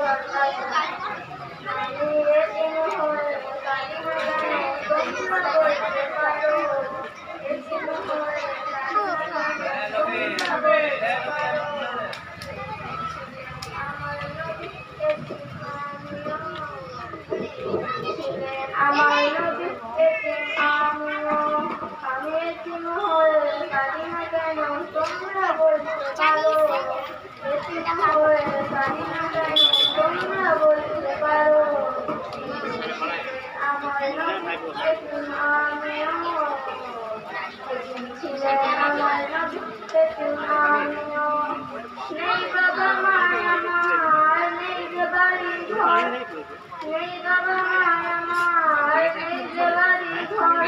আমি এতিম হয়ে কাঁদি না কেন তোমরা বলতে পারো, এতিম হয়ে কাঁদি না কেন তোমরা বলতে পারো। আমার নবী এতিম আমার নবী এতিম আমিও, আমি এতিম হয়ে কাঁদি না কেন তোমরা বলতে পারো, এতিম হয়ে কাঁদি না কেন তোমরা বলতে পারো। আমার নবী এতিম আমিও, ছিলেন আমার নবী এতিম আমিও। নেই বাবা মা আমার, নেই যে বাড়ি ঘর, নেই বাবা মা আমার, নেই যে বাড়ি ঘর।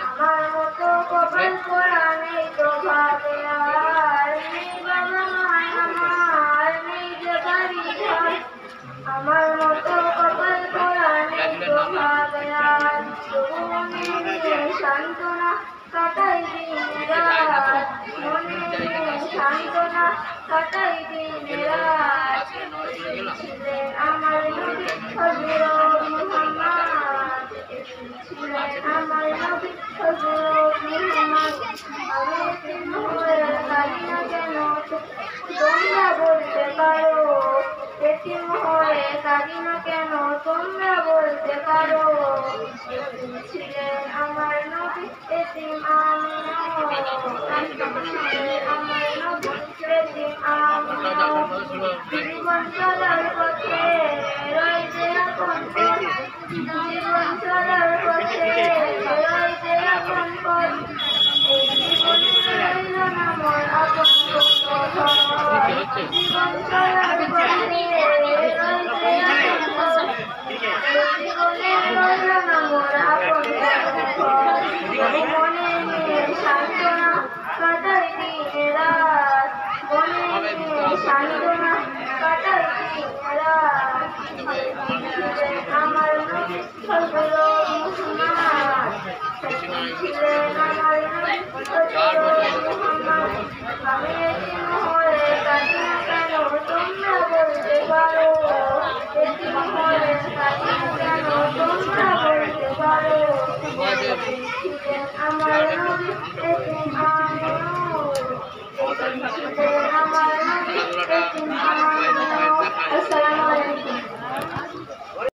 আমার মতো কপাল পোড়া নেই তো ভাবে আর, নেই বাবা মা আমার, নেই যে বাড়ি ঘর। আমার মতো কপাল পোড়া নেই তো ভাবে আর, তবু মনে নিয়ে সান্ত্বনা কাটাই দিন রাত, মনে নিয়ে সান্ত্বনা কাটাই দিন রাত। ছিলেন আমার নবী হযরত মুহাম্মদ, ছিলেন আমার নবী হযরত মুহাম্মদ। আমি এতিম হয়ে কাঁদি না কেন তোমরা বলতে পারো, এতিম হয়ে কাঁদি না কেন তোমরা বলতে পারো। ছিলেন আমার নবী এতিম আমিও, ছিলেন আমার নবী এতিম আমিও। জীবন চলার পথে রয়েছে এখন পথ, জীবন চলার পথে রয়েছে এখন পথ। এই জীবনে রইল না মোর আপন কোনো ঘর, জীবন চলার পথে রয়েছে এখন পথ। এই জীবনে রইল না মোর আপন কোনো ঘর, মনে নিয়ে সান্ত্বনা কাটাই দিন রাত, মনে নিয়ে সান্ত্বনা কাটাই দিন রাত। আমার নবী হযরত মুহাম্মদ, ছিলেন আমার নবী হযরত মুহাম্মদ। আমি এতিম হয়ে কাঁদি না কেন তোমরা বলতে পারো, এতিম হয়ে কাঁদি না কেন তোমরা বলতে পারো। ছিলেন আমার নবী এতিম আমিও, ছিলেন আমার নবী এতিম আমিও।